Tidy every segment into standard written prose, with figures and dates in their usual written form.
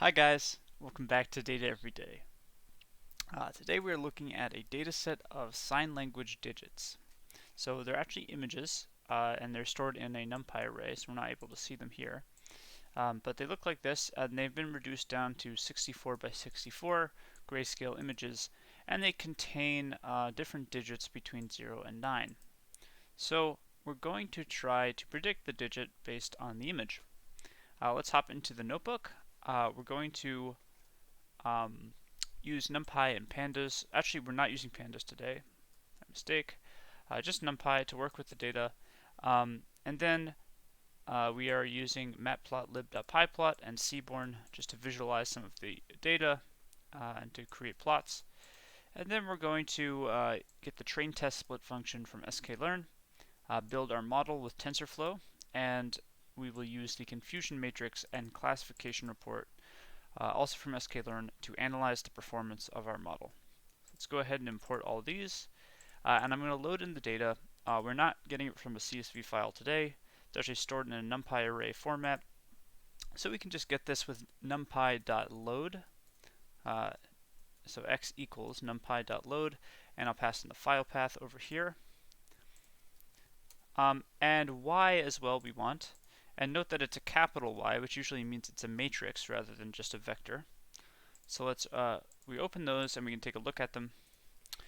Hi guys, welcome back to Data Every Day. Today we're looking at a data set of sign language digits. So they're actually images, and they're stored in a NumPy array, so we're not able to see them here. But they look like this, and they've been reduced down to 64 by 64 grayscale images, and they contain different digits between 0 and 9. So we're going to try to predict the digit based on the image. Let's hop into the notebook. We're going to use NumPy and pandas. Actually, we're not using pandas today. A mistake. Just NumPy to work with the data. And then we are using matplotlib.pyplot and seaborn just to visualize some of the data and to create plots. And then we're going to get the train test split function from sklearn, build our model with TensorFlow, and we will use the confusion matrix and classification report also from sklearn to analyze the performance of our model. Let's go ahead and import all these, and I'm going to load in the data. We're not getting it from a CSV file today. It's actually stored in a NumPy array format, so we can just get this with numpy.load. So x equals numpy.load, and I'll pass in the file path over here. And y as well we want. And note that it's a capital Y, which usually means it's a matrix rather than just a vector. So let's we open those and we can take a look at them.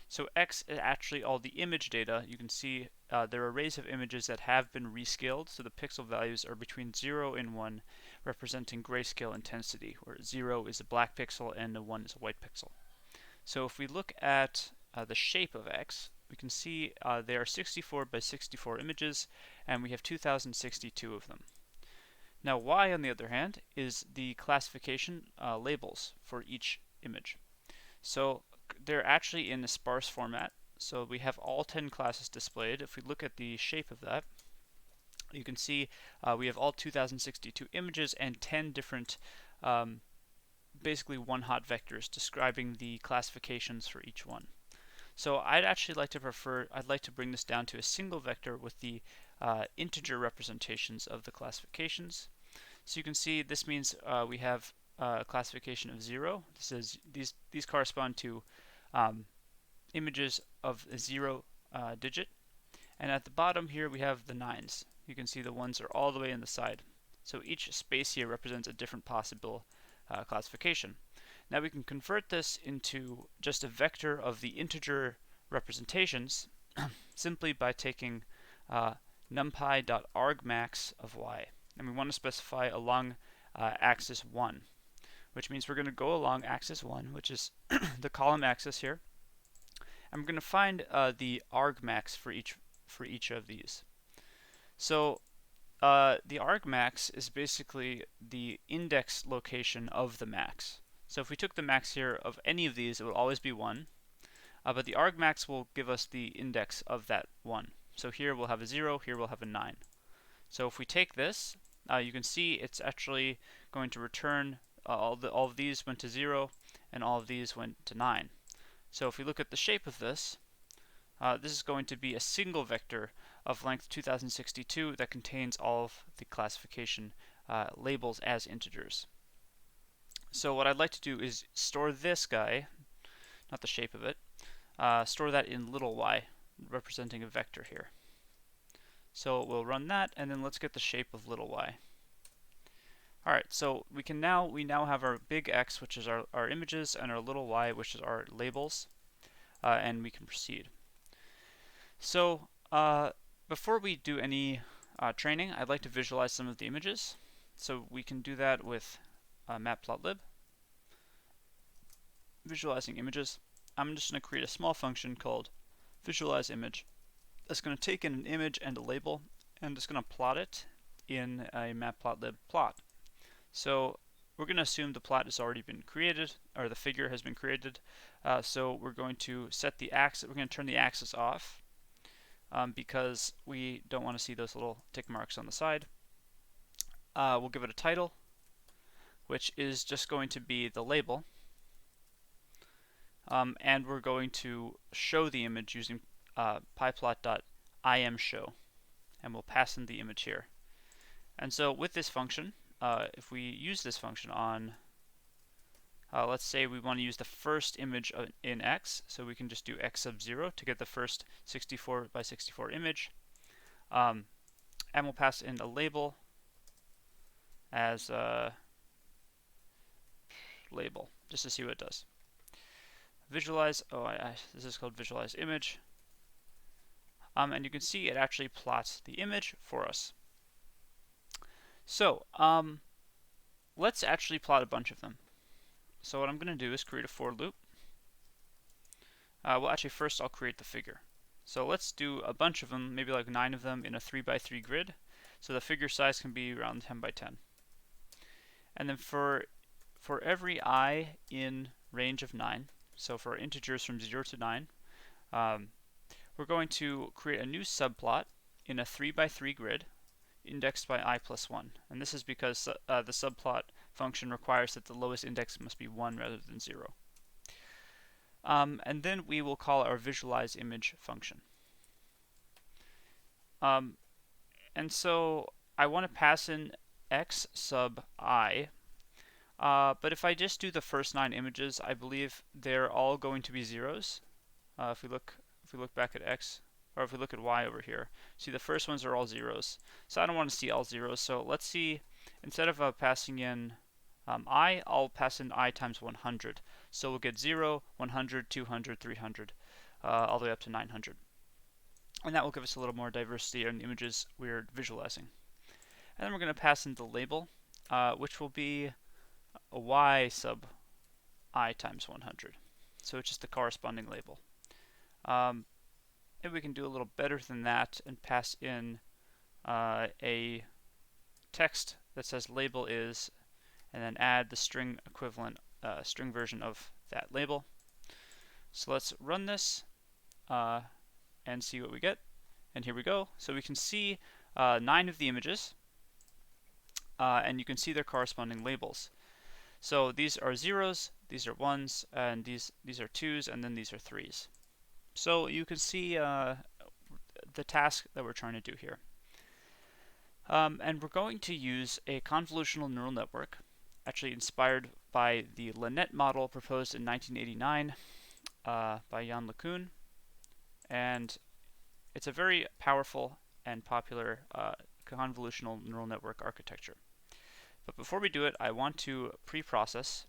So X is actually all the image data. You can see there are arrays of images that have been rescaled, so the pixel values are between 0 and 1, representing grayscale intensity, where 0 is a black pixel and 1 is a white pixel. So if we look at the shape of X, we can see there are 64 by 64 images, and we have 2062 of them. Now Y, on the other hand, is the classification labels for each image. So they're actually in a sparse format. So we have all 10 classes displayed. If we look at the shape of that, you can see we have all 2062 images and 10 different basically one-hot vectors describing the classifications for each one. So I'd like to bring this down to a single vector with the integer representations of the classifications. So you can see this means we have a classification of 0. These correspond to images of a 0 digit. And at the bottom here we have the 9s. You can see the ones are all the way in the side. So each space here represents a different possible classification. Now we can convert this into just a vector of the integer representations simply by taking numpy.argmax of y. And we want to specify along axis 1, which means we're going to go along axis 1, which is the column axis here, and we're going to find the argmax for each of these. So the argmax is basically the index location of the max. So if we took the max here of any of these, it will always be 1, but the argmax will give us the index of that 1. So here we'll have a 0, here we'll have a 9. So if we take this, you can see it's actually going to return all of these went to 0 and all of these went to 9. So if we look at the shape of this, this is going to be a single vector of length 2062 that contains all of the classification labels as integers. So what I'd like to do is store this guy, not the shape of it, store that in little y, representing a vector here. So we'll run that, and then let's get the shape of little y. Alright, so we now have our big X, which is our images, and our little y, which is our labels, and we can proceed. So before we do any training, I'd like to visualize some of the images. So we can do that with matplotlib, visualizing images. I'm just going to create a small function called visualize image. That's going to take in an image and a label, and it's going to plot it in a matplotlib plot. So we're going to assume the plot has already been created, or the figure has been created. So we're going to set the axis. We're going to turn the axis off because we don't want to see those little tick marks on the side. We'll give it a title, which is just going to be the label. And we're going to show the image using pyplot.imshow, and we'll pass in the image here. And so with this function, if we use this function on Let's say we want to use the first image in X, so we can just do X sub 0 to get the first 64 by 64 image. And we'll pass in a label as label, just to see what it does. Visualize, this is called visualize image. And you can see it actually plots the image for us. So, let's actually plot a bunch of them. So what I'm going to do is create a for loop. Well, actually, first I'll create the figure. So let's do a bunch of them, maybe like 9 of them in a 3x3 grid. So the figure size can be around 10 by 10. And then for every I in range of 9, so for integers from 0 to 9, we're going to create a new subplot in a 3x3 grid indexed by I plus 1. And this is because the subplot function requires that the lowest index must be 1 rather than 0. And then we will call our visualize image function. And so I want to pass in x sub I, but if I just do the first 9 images, I believe they're all going to be zeros. If we look back at x, or if we look at y over here, see the first ones are all zeros. So I don't want to see all zeros. So let's see, instead of passing in I'll pass in I times 100. So we'll get 0, 100, 200, 300, all the way up to 900. And that will give us a little more diversity in the images we're visualizing. And then we're going to pass in the label, which will be a y sub I times 100. So it's just the corresponding label. Maybe we can do a little better than that and pass in a text that says label is, and then add the string equivalent, string version of that label. So let's run this and see what we get. And here we go. So we can see 9 of the images, and you can see their corresponding labels. So these are zeros, these are ones, and these are twos, and then these are threes. So you can see the task that we're trying to do here. And we're going to use a convolutional neural network, actually inspired by the LeNet model proposed in 1989 by Jan LeCun. And it's a very powerful and popular convolutional neural network architecture. But before we do it, I want to pre-process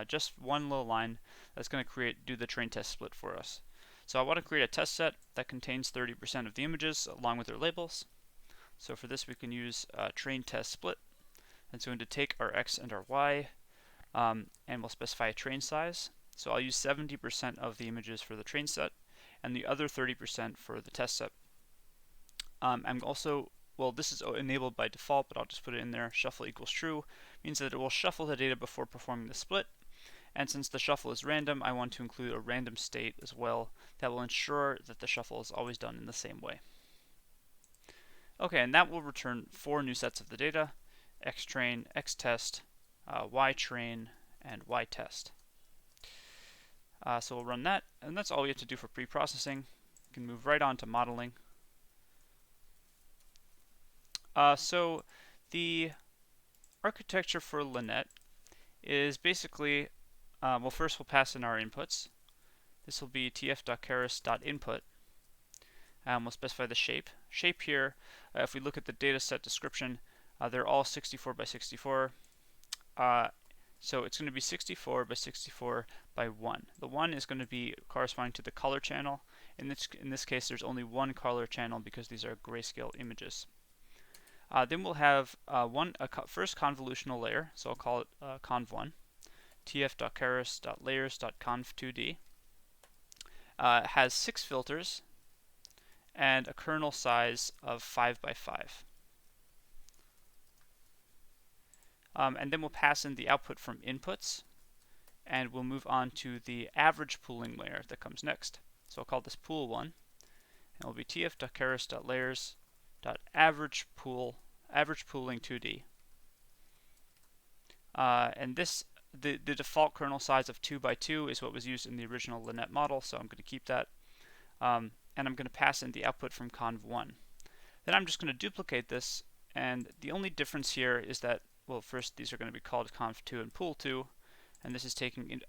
just one little line that's going to do the train test split for us. So I want to create a test set that contains 30% of the images along with their labels. So for this we can use train test split. It's going to take our x and our y, and we'll specify a train size. So I'll use 70% of the images for the train set, and the other 30% for the test set. I'm also, well, this is enabled by default, but I'll just put it in there. Shuffle equals true means that it will shuffle the data before performing the split. And since the shuffle is random, I want to include a random state as well that will ensure that the shuffle is always done in the same way. Okay, and that will return 4 new sets of the data: xtrain, xtest, ytrain, and ytest. So we'll run that, and that's all we have to do for pre-processing. We can move right on to modeling. So the architecture for LeNet is basically, well, first we'll pass in our inputs. This will be tf.keras.input. We'll specify the shape. Shape here, if we look at the dataset description, they're all 64 by 64. So it's going to be 64 by 64 by 1. The 1 is going to be corresponding to the color channel. In this case, there's only one color channel because these are grayscale images. Then we'll have first convolutional layer, so I'll call it conv1, tf.keras.layers.conv2d. Has 6 filters and a kernel size of 5 by 5. And then we'll pass in the output from inputs, and we'll move on to the average pooling layer that comes next. So I'll call this pool1, and it will be tf.keras.layers.average pooling 2d. And this, the default kernel size of 2 by 2 is what was used in the original LeNet model, so I'm going to keep that. And I'm going to pass in the output from conv1. Then I'm just going to duplicate this, and the only difference here is that, well, first these are going to be called conv2 and pool2, and this is taking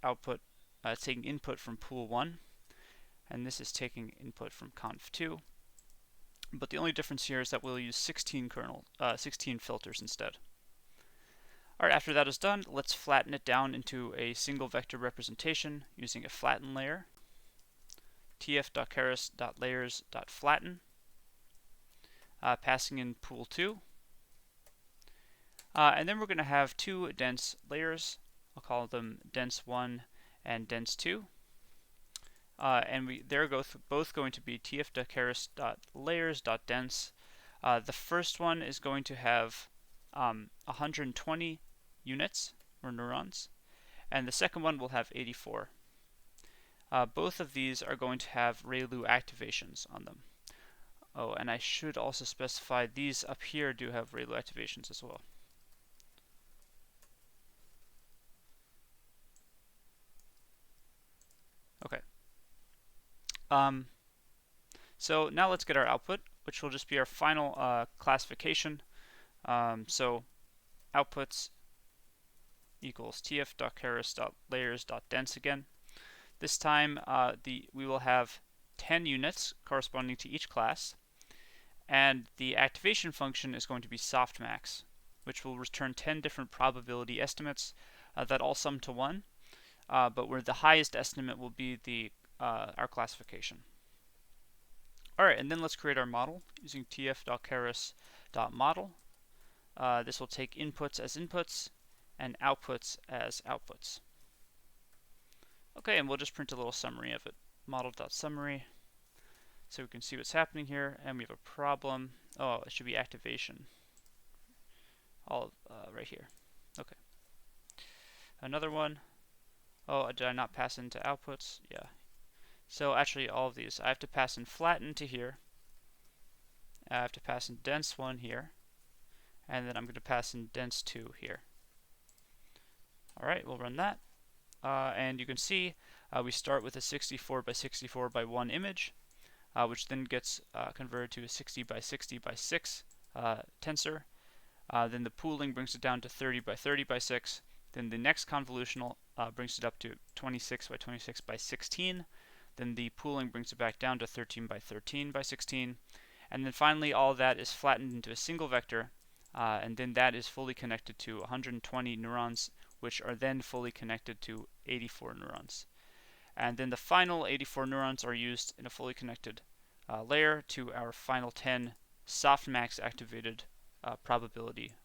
taking input from pool 1, and this is taking input from conv 2. But the only difference here is that we'll use 16 filters instead. All right, after that is done, let's flatten it down into a single vector representation using a flatten layer. tf.keras.layers.flatten, passing in pool 2. And then we're going to have two dense layers. I'll call them dense 1 and dense 2. And they're both going to be tf.keras.layers.dense. The first one is going to have 120 units or neurons, and the second one will have 84. Both of these are going to have ReLU activations on them. Oh, and I should also specify these up here do have ReLU activations as well. Okay. So now let's get our output, which will just be our final classification. So outputs equals tf.keras.layers.dense again. This time we will have 10 units corresponding to each class, and the activation function is going to be softmax, which will return 10 different probability estimates that all sum to 1, but where the highest estimate will be our classification. All right, and then let's create our model using tf.keras.model. This will take inputs as inputs and outputs as outputs. Okay, and we'll just print a little summary of it. Model.summary, so we can see what's happening here, and we have a problem. Oh, it should be activation. Right here. Okay. Another one. Oh, did I not pass into outputs? Yeah. So actually all of these, I have to pass in flatten to here. I have to pass in dense 1 here. And then I'm going to pass in dense 2 here. Alright, we'll run that. And you can see we start with a 64 by 64 by 1 image, which then gets converted to a 60 by 60 by 6 tensor. Then the pooling brings it down to 30 by 30 by 6. Then the next convolutional brings it up to 26 by 26 by 16. Then the pooling brings it back down to 13 by 13 by 16. And then finally all of that is flattened into a single vector, and then that is fully connected to 120 neurons, which are then fully connected to 84 neurons. And then the final 84 neurons are used in a fully connected layer to our final 10 softmax activated probability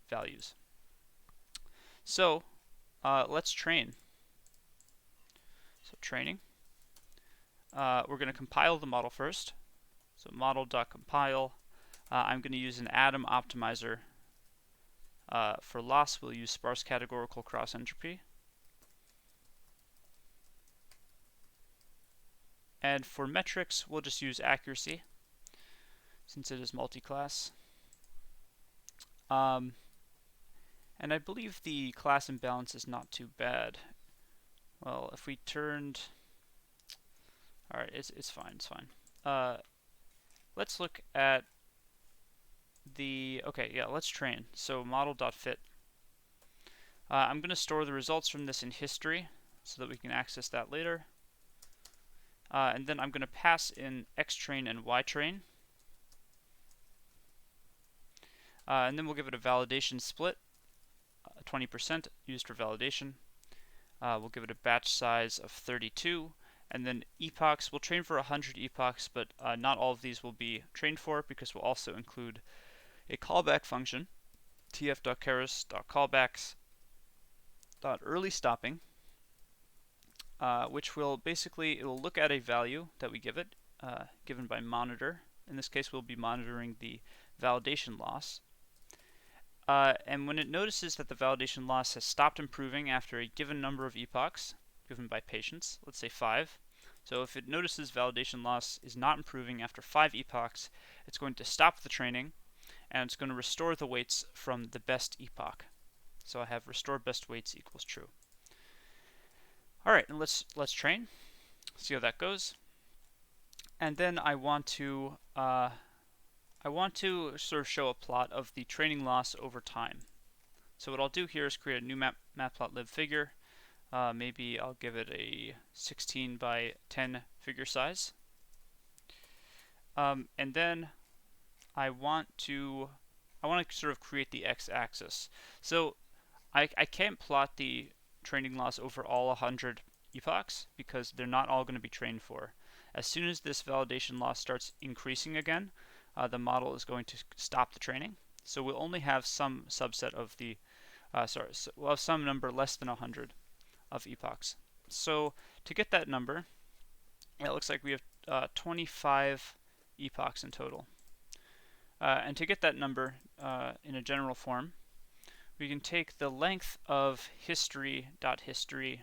values. So let's train. So training. We're going to compile the model first. So model.compile. I'm going to use an atom optimizer. For loss, we'll use sparse categorical cross entropy. And for metrics, we'll just use accuracy, since it is multi-class. And I believe the class imbalance is not too bad. Well, if we turned... Alright, it's fine, it's fine. Let's look at the... Okay, yeah, let's train. So model.fit. I'm going to store the results from this in history so that we can access that later. And then I'm going to pass in xtrain and ytrain. And then we'll give it a validation split, 20% used for validation. We'll give it a batch size of 32. And then epochs, we'll train for 100 epochs, but not all of these will be trained for, because we'll also include a callback function, tf.keras.callbacks.earlystopping, which will basically, it will look at a value that we give it, given by monitor. In this case, we'll be monitoring the validation loss. And when it notices that the validation loss has stopped improving after a given number of epochs, given by patients, let's say 5. So if it notices validation loss is not improving after 5 epochs, it's going to stop the training, and it's going to restore the weights from the best epoch. So I have restore best weights equals true. Alright, and let's train, see how that goes. And then I want to sort of show a plot of the training loss over time. So what I'll do here is create a new matplotlib figure. Maybe I'll give it a 16 by 10 figure size. And then I want to sort of create the x-axis. So I can't plot the training loss over all 100 epochs because they're not all going to be trained for. As soon as this validation loss starts increasing again, the model is going to stop the training. So we'll only have some subset of the, we'll have some number less than 100 of epochs. So to get that number, it looks like we have 25 epochs in total. And to get that number in a general form, we can take the length of history.history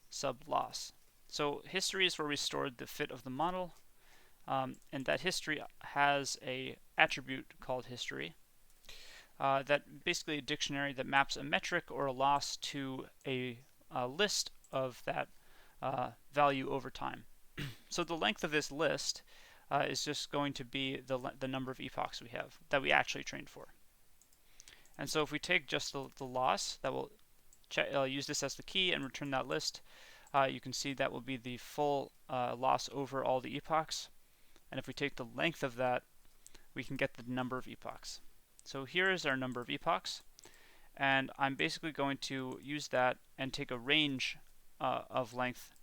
sub loss. So history is where we stored the fit of the model, and that history has a attribute called history. That basically a dictionary that maps a metric or a loss to a list of that value over time. So the length of this list is just going to be the number of epochs we have that we actually trained for. And so if we take just the loss, that will use this as the key and return that list. You can see that will be the full loss over all the epochs. And if we take the length of that, we can get the number of epochs. So here is our number of epochs. And I'm basically going to use that and take a range of length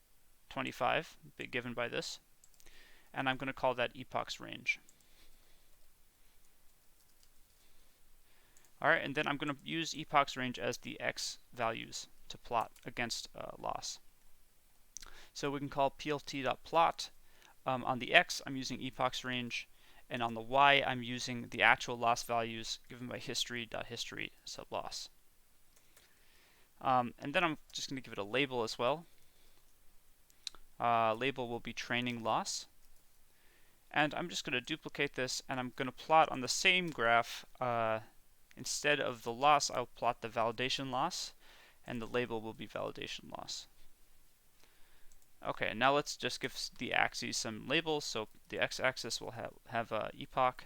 25, given by this. And I'm going to call that epochs range. Alright, and then I'm going to use epochs range as the x values to plot against loss. So we can call plt.plot. On the x, I'm using epochs range, and on the y, I'm using the actual loss values given by history.history sub loss. And then I'm just going to give it a label as well. Label will be training loss. And I'm just going to duplicate this, and I'm going to plot on the same graph. Instead of the loss, I'll plot the validation loss, and the label will be validation loss. Okay, now let's just give the axes some labels. So the x-axis will have epoch,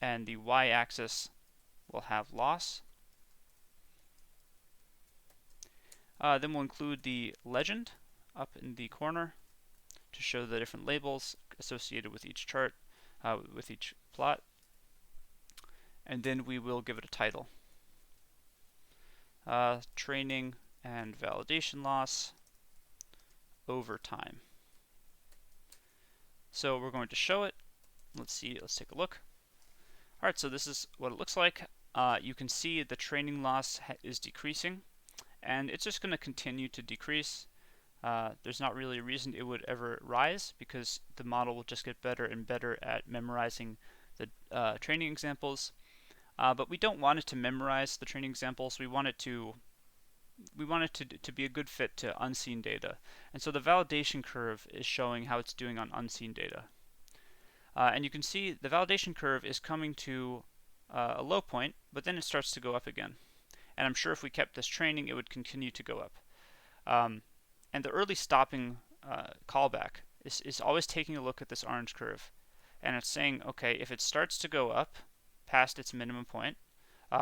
and the y-axis will have loss. Then we'll include the legend up in the corner to show the different labels associated with each chart, with each plot. And then we will give it a title. Training and validation loss over time. So we're going to show it. Let's take a look. Alright, so this is what it looks like. You can see the training loss is decreasing, and it's just going to continue to decrease. There's not really a reason it would ever rise, because the model will just get better and better at memorizing the training examples. But we don't want it to memorize the training examples. We want it to be a good fit to unseen data. And so the validation curve is showing how it's doing on unseen data. And you can see the validation curve is coming to a low point, but then it starts to go up again. And I'm sure if we kept this training, it would continue to go up. And the early stopping callback is always taking a look at this orange curve. And it's saying, okay, if it starts to go up past its minimum point,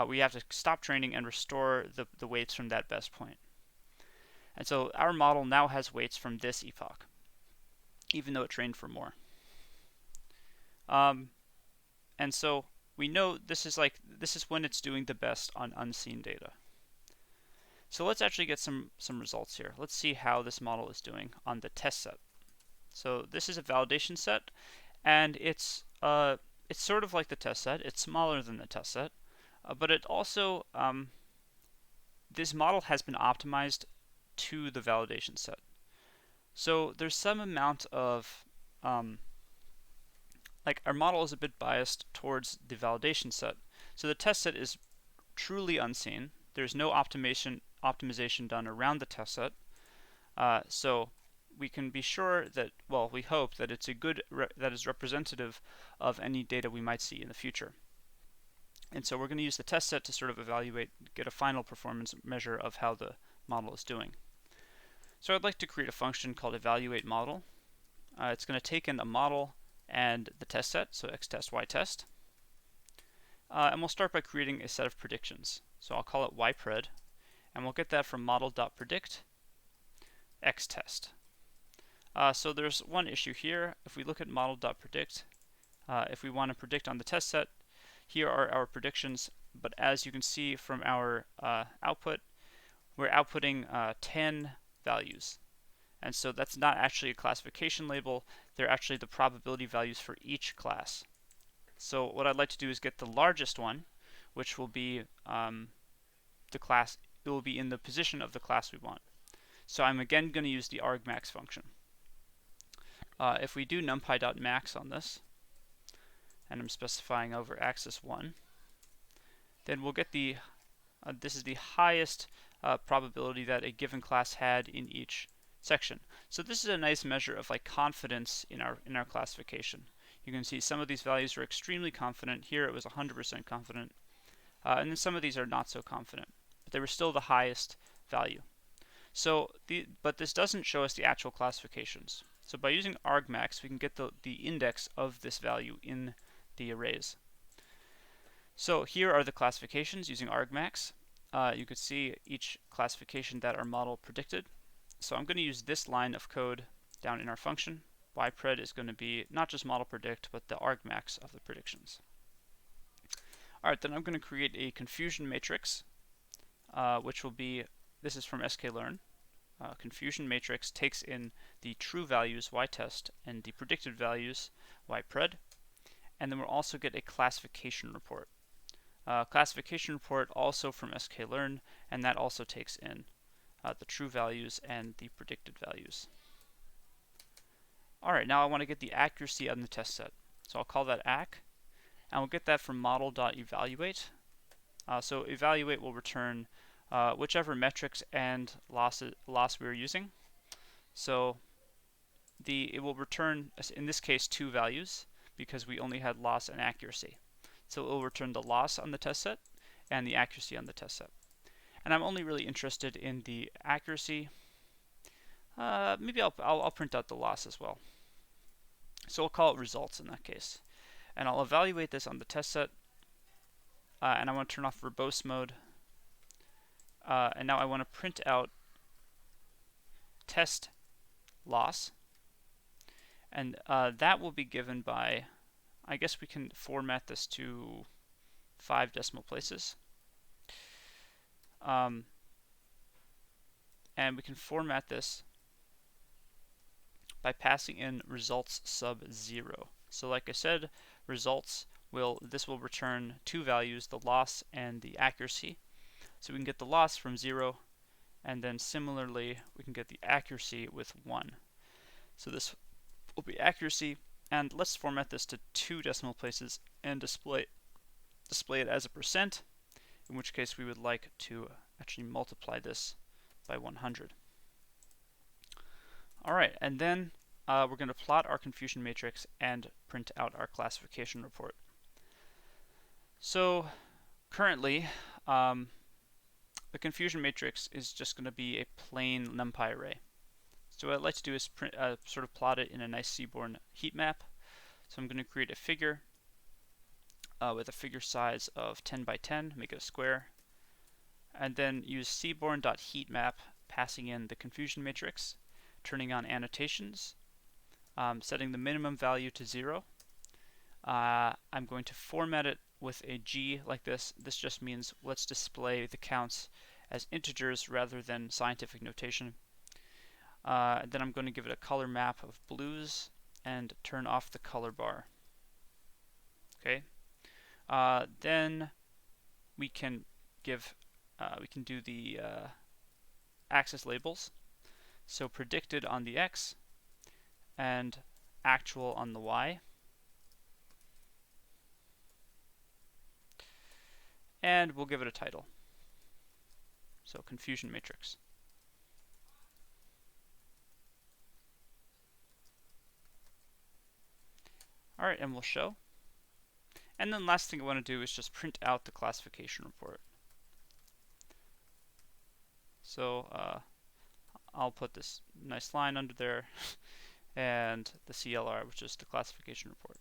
we have to stop training and restore the weights from that best point. And so our model now has weights from this epoch, even though it trained for more. And so we know this is when it's doing the best on unseen data. So let's actually get some results here. Let's see how this model is doing on the test set. So this is a validation set, and it's sort of like the test set. It's smaller than the test set, but it also this model has been optimized to the validation set. So there's some amount of like our model is a bit biased towards the validation set. So the test set is truly unseen. There's no optimization done around the test set. So we can be sure that, well, we hope that it's that is representative of any data we might see in the future. And so we're going to use the test set to sort of get a final performance measure of how the model is doing. So I'd like to create a function called evaluate model. It's going to take in a model and the test set, so xtest, ytest. And we'll start by creating a set of predictions. So I'll call it ypred, and we'll get that from model.predict xtest. So there's one issue here. If we look at model.predict, if we want to predict on the test set, here are our predictions, but as you can see from our output, we're outputting 10 values. And so that's not actually a classification label, they're actually the probability values for each class. So what I'd like to do is get the largest one, which will be the class, it will be in the position of the class we want. So I'm again going to use the argmax function. If we do numpy.max on this, and I'm specifying over axis 1, then we'll get the, this is the highest probability that a given class had in each section. So this is a nice measure of like confidence in our classification. You can see some of these values are extremely confident. Here it was 100% confident, and then some of these are not so confident, but they were still the highest value. So but this doesn't show us the actual classifications. So by using argmax, we can get the index of this value in the arrays. So here are the classifications using argmax. You could see each classification that our model predicted. So I'm going to use this line of code down in our function. Ypred is going to be not just model predict, but the argmax of the predictions. Alright, then I'm going to create a confusion matrix, which will be, this is from sklearn. Confusion matrix takes in the true values ytest and the predicted values ypred, and then we'll also get a classification report. Classification report also from sklearn, and that also takes in the true values and the predicted values. Alright, now I want to get the accuracy on the test set. So I'll call that acc, and we'll get that from model.evaluate. So evaluate will return whichever metrics and loss we're using. So it will return, in this case, 2 values, because we only had loss and accuracy. So it will return the loss on the test set and the accuracy on the test set. And I'm only really interested in the accuracy. Maybe I'll print out the loss as well. So we'll call it results in that case. And I'll evaluate this on the test set. And I want to turn off verbose mode. And now I want to print out test loss. And that will be given by, I guess we can format this to 5 decimal places. And we can format this by passing in results sub 0. So like I said, results this will return 2 values, the loss and the accuracy. So we can get the loss from 0, and then similarly we can get the accuracy with 1. So this will be accuracy, and let's format this to 2 decimal places and display it as a %, in which case we would like to actually multiply this by 100. Alright, and then we're going to plot our confusion matrix and print out our classification report. So currently, the confusion matrix is just going to be a plain NumPy array. So what I'd like to do is sort of plot it in a nice Seaborn heat map. So I'm going to create a figure with a figure size of 10 by 10, make it a square, and then use seaborn.heatmap, passing in the confusion matrix, turning on annotations, setting the minimum value to 0. I'm going to format it with a G like this. This just means let's display the counts as integers rather than scientific notation. Then I'm going to give it a color map of blues and turn off the color bar. Okay. Then we can do the axis labels. So predicted on the X and actual on the Y. And we'll give it a title. So confusion matrix. Alright, and we'll show. And then last thing I want to do is just print out the classification report. So I'll put this nice line under there and the CLR, which is the classification report.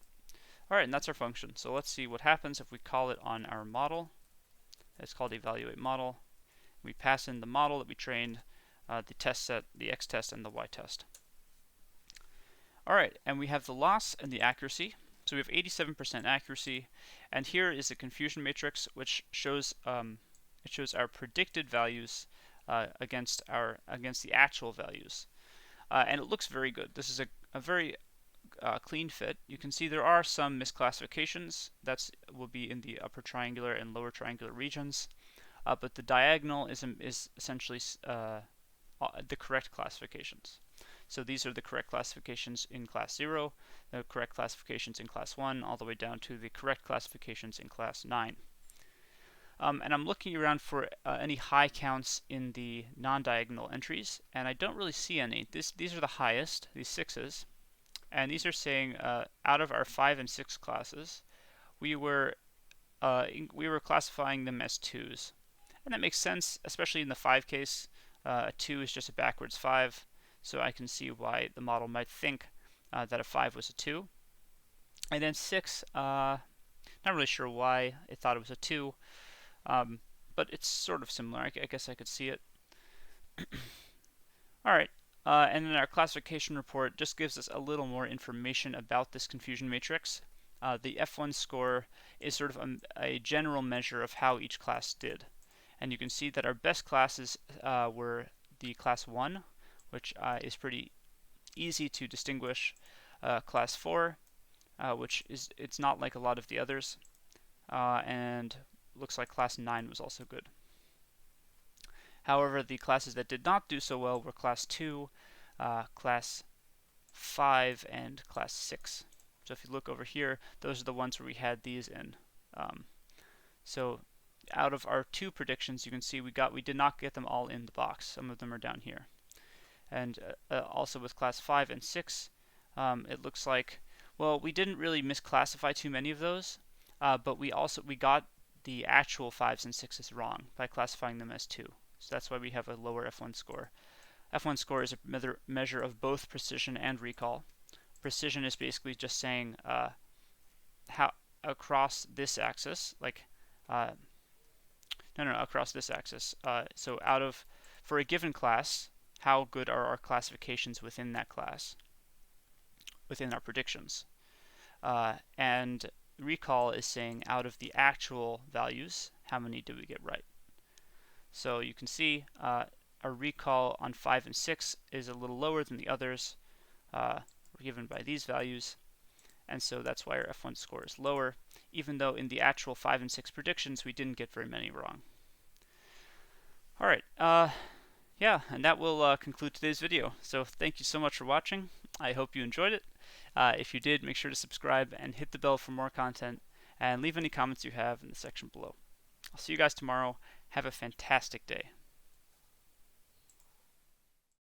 Alright, and that's our function. So let's see what happens if we call it on our model. It's called evaluate model. We pass in the model that we trained, the test set, the x-test, and the y-test. All right, and we have the loss and the accuracy. So we have 87% accuracy, and here is a confusion matrix which shows it shows our predicted values against the actual values, and it looks very good. This is a very clean fit. You can see there are some misclassifications. That will be in the upper triangular and lower triangular regions, but the diagonal is essentially the correct classifications. So these are the correct classifications in class 0, the correct classifications in class 1, all the way down to the correct classifications in class 9. And I'm looking around for any high counts in the non-diagonal entries, and I don't really see any. These are the highest, these 6s, and these are saying out of our 5 and 6 classes, we were classifying them as 2s. And that makes sense, especially in the 5 case. A 2 is just a backwards 5, so I can see why the model might think that a 5 was a 2. And then 6, not really sure why it thought it was a 2, but it's sort of similar. I guess I could see it. Alright, and then our classification report just gives us a little more information about this confusion matrix. The F1 score is sort of a general measure of how each class did. And you can see that our best classes were the class 1, which is pretty easy to distinguish, class 4, which it's not like a lot of the others, and looks like class 9 was also good. However, the classes that did not do so well were class 2, class 5, and class 6. So if you look over here, those are the ones where we had these in. So out of our 2 predictions, you can see we did not get them all in the box. Some of them are down here. And also with class 5 and 6, it looks like, well, we didn't really misclassify too many of those, but we got the actual 5s and 6s wrong by classifying them as 2. So that's why we have a lower F1 score. F1 score is a measure of both precision and recall. Precision is basically just saying how across this axis, like across this axis. So for a given class, how good are our classifications within that class, within our predictions? And recall is saying out of the actual values, how many did we get right? So you can see our recall on 5 and 6 is a little lower than the others, given by these values, and so that's why our F1 score is lower, even though in the actual 5 and 6 predictions we didn't get very many wrong. Alright, yeah, and that will conclude today's video. So thank you so much for watching. I hope you enjoyed it. If you did, make sure to subscribe and hit the bell for more content, and leave any comments you have in the section below. I'll see you guys tomorrow. Have a fantastic day.